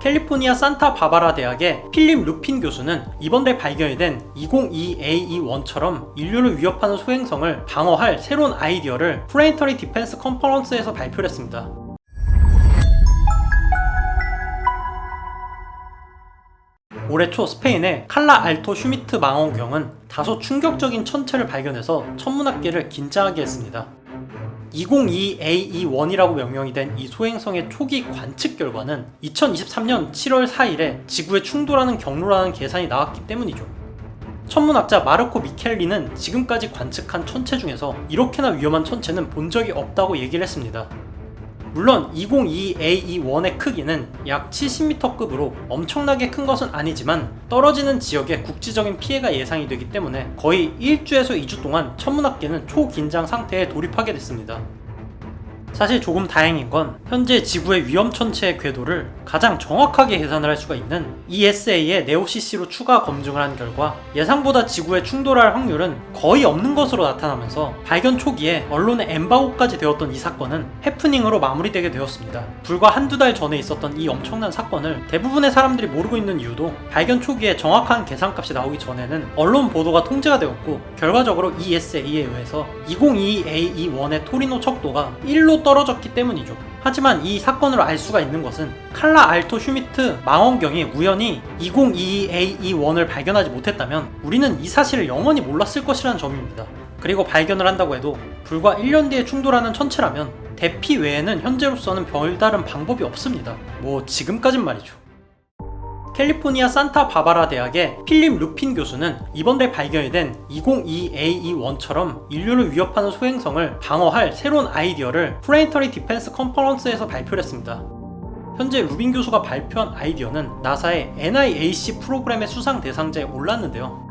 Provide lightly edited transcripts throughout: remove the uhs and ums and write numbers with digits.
캘리포니아 산타바바라 대학의 필립 루핀 교수는 이번 달 발견이 된 202AE1처럼 인류를 위협하는 소행성을 방어할 새로운 아이디어를 플래니터리 디펜스 컨퍼런스에서 발표를 했습니다. 올해 초 스페인의 칼라 알토 슈미트 망원경은 다소 충격적인 천체를 발견해서 천문학계를 긴장하게 했습니다. 202AE1이라고 명명이 된 이 소행성의 초기 관측 결과는 2023년 7월 4일에 지구에 충돌하는 경로라는 계산이 나왔기 때문이죠. 천문학자 마르코 미켈리는 지금까지 관측한 천체 중에서 이렇게나 위험한 천체는 본 적이 없다고 얘기를 했습니다. 물론 202AE1의 크기는 약 70m급으로 엄청나게 큰 것은 아니지만 떨어지는 지역에 국지적인 피해가 예상이 되기 때문에 거의 1주에서 2주 동안 천문학계는 초긴장 상태에 돌입하게 됐습니다. 사실 조금 다행인 건 현재 지구의 위험 천체의 궤도를 가장 정확하게 계산을 할 수가 있는 ESA의 네오CC로 추가 검증을 한 결과 예상보다 지구에 충돌할 확률은 거의 없는 것으로 나타나면서 발견 초기에 언론의 엠바고까지 되었던 이 사건은 해프닝으로 마무리되게 되었습니다. 불과 한두 달 전에 있었던 이 엄청난 사건을 대부분의 사람들이 모르고 있는 이유도 발견 초기에 정확한 계산값이 나오기 전에는 언론 보도가 통제가 되었고 결과적으로 ESA에 의해서 202AE1의 토리노 척도가 1로 떨어졌기 때문이죠. 하지만 이 사건으로 알 수가 있는 것은 칼라 알토 슈미트 망원경이 우연히 202AE1을 발견하지 못했다면 우리는 이 사실을 영원히 몰랐을 것이라는 점입니다. 그리고 발견을 한다고 해도 불과 1년 뒤에 충돌하는 천체라면 대피 외에는 현재로서는 별다른 방법이 없습니다. 지금까진 말이죠. 캘리포니아 산타바바라 대학의 필립 루핀 교수는 이번 달 발견이 된 202AE1처럼 인류를 위협하는 소행성을 방어할 새로운 아이디어를 플래니터리 디펜스 컨퍼런스에서 발표를 했습니다. 현재 루빈 교수가 발표한 아이디어는 나사의 NIAC 프로그램의 수상 대상자에 올랐는데요.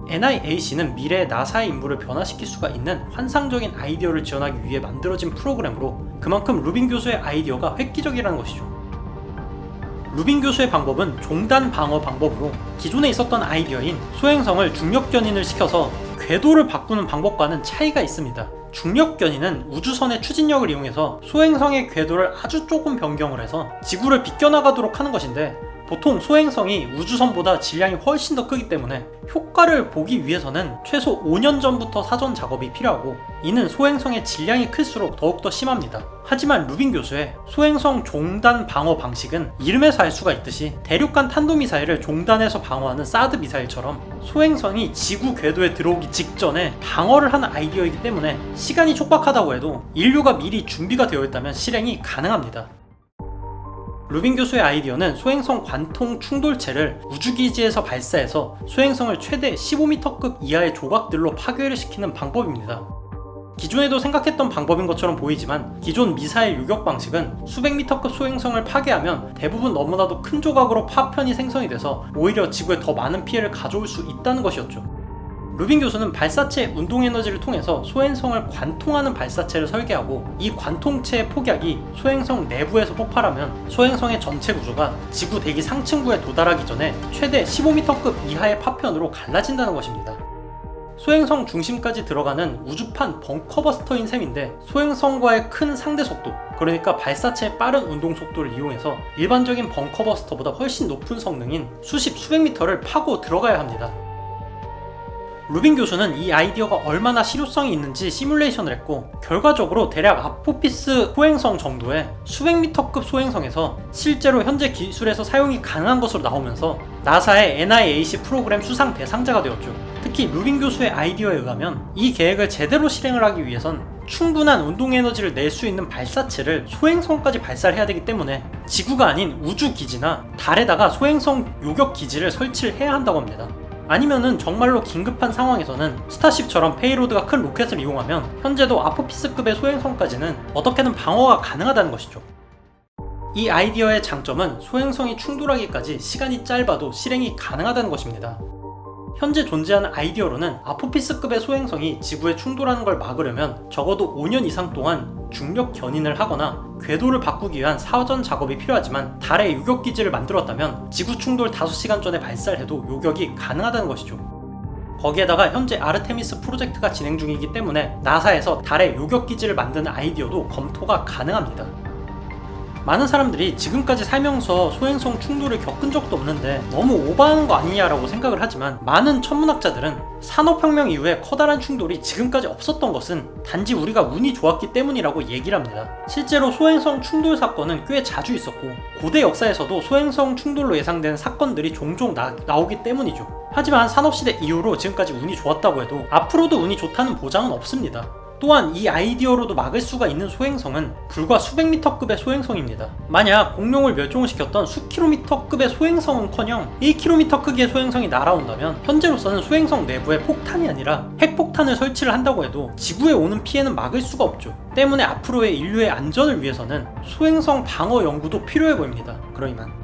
NIAC는 미래의 나사의 임무를 변화시킬 수가 있는 환상적인 아이디어를 지원하기 위해 만들어진 프로그램으로 그만큼 루빈 교수의 아이디어가 획기적이라는 것이죠. 루빈 교수의 방법은 종단 방어 방법으로 기존에 있었던 아이디어인 소행성을 중력 견인을 시켜서 궤도를 바꾸는 방법과는 차이가 있습니다. 중력 견인은 우주선의 추진력을 이용해서 소행성의 궤도를 아주 조금 변경을 해서 지구를 비껴나가도록 하는 것인데 보통 소행성이 우주선보다 질량이 훨씬 더 크기 때문에 효과를 보기 위해서는 최소 5년 전부터 사전 작업이 필요하고 이는 소행성의 질량이 클수록 더욱더 심합니다. 하지만 루빈 교수의 소행성 종단 방어 방식은 이름에서 알 수가 있듯이 대륙간 탄도미사일을 종단에서 방어하는 사드 미사일처럼 소행성이 지구 궤도에 들어오기 직전에 방어를 하는 아이디어이기 때문에 시간이 촉박하다고 해도 인류가 미리 준비가 되어 있다면 실행이 가능합니다. 루빈 교수의 아이디어는 소행성 관통 충돌체를 우주기지에서 발사해서 소행성을 최대 15m급 이하의 조각들로 파괴를 시키는 방법입니다. 기존에도 생각했던 방법인 것처럼 보이지만 기존 미사일 요격 방식은 수백 미터급 소행성을 파괴하면 대부분 너무나도 큰 조각으로 파편이 생성이 돼서 오히려 지구에 더 많은 피해를 가져올 수 있다는 것이었죠. 루빈 교수는 발사체 운동에너지를 통해서 소행성을 관통하는 발사체를 설계하고 이 관통체의 폭약이 소행성 내부에서 폭발하면 소행성의 전체 구조가 지구 대기 상층부에 도달하기 전에 최대 15m급 이하의 파편으로 갈라진다는 것입니다. 소행성 중심까지 들어가는 우주판 벙커버스터인 셈인데 소행성과의 큰 상대 속도, 그러니까 발사체의 빠른 운동 속도를 이용해서 일반적인 벙커버스터보다 훨씬 높은 성능인 수백 미터를 파고 들어가야 합니다. 루빈 교수는 이 아이디어가 얼마나 실효성이 있는지 시뮬레이션을 했고 결과적으로 대략 아포피스 소행성 정도의 수백 미터급 소행성에서 실제로 현재 기술에서 사용이 가능한 것으로 나오면서 나사의 NIAC 프로그램 수상 대상자가 되었죠. 특히 루빈 교수의 아이디어에 의하면 이 계획을 제대로 실행을 하기 위해선 충분한 운동에너지를 낼 수 있는 발사체를 소행성까지 발사를 해야 되기 때문에 지구가 아닌 우주기지나 달에다가 소행성 요격기지를 설치를 해야 한다고 합니다. 아니면은 정말로 긴급한 상황에서는 스타쉽처럼 페이로드가 큰 로켓을 이용하면 현재도 아포피스급의 소행성까지는 어떻게든 방어가 가능하다는 것이죠. 이 아이디어의 장점은 소행성이 충돌하기까지 시간이 짧아도 실행이 가능하다는 것입니다. 현재 존재하는 아이디어로는 아포피스급의 소행성이 지구에 충돌하는 걸 막으려면 적어도 5년 이상 동안 중력 견인을 하거나 궤도를 바꾸기 위한 사전 작업이 필요하지만 달에 요격기지를 만들었다면 지구 충돌 5시간 전에 발사를 해도 요격이 가능하다는 것이죠. 거기에다가 현재 아르테미스 프로젝트가 진행 중이기 때문에 나사에서 달에 요격기지를 만드는 아이디어도 검토가 가능합니다. 많은 사람들이 지금까지 살면서 소행성 충돌을 겪은 적도 없는데 너무 오버하는 거 아니냐라고 생각을 하지만, 많은 천문학자들은 산업혁명 이후에 커다란 충돌이 지금까지 없었던 것은 단지 우리가 운이 좋았기 때문이라고 얘기를 합니다. 실제로 소행성 충돌 사건은 꽤 자주 있었고, 고대 역사에서도 소행성 충돌로 예상되는 사건들이 종종 나오기 때문이죠. 하지만 산업시대 이후로 지금까지 운이 좋았다고 해도 앞으로도 운이 좋다는 보장은 없습니다. 또한 이 아이디어로도 막을 수가 있는 소행성은 불과 수백 미터급의 소행성입니다. 만약 공룡을 멸종을 시켰던 수킬로미터급의 소행성은커녕 1km 크기의 소행성이 날아온다면, 현재로서는 소행성 내부에 폭탄이 아니라 핵폭탄을 설치를 한다고 해도 지구에 오는 피해는 막을 수가 없죠. 때문에 앞으로의 인류의 안전을 위해서는 소행성 방어 연구도 필요해 보입니다. 그럼 이만.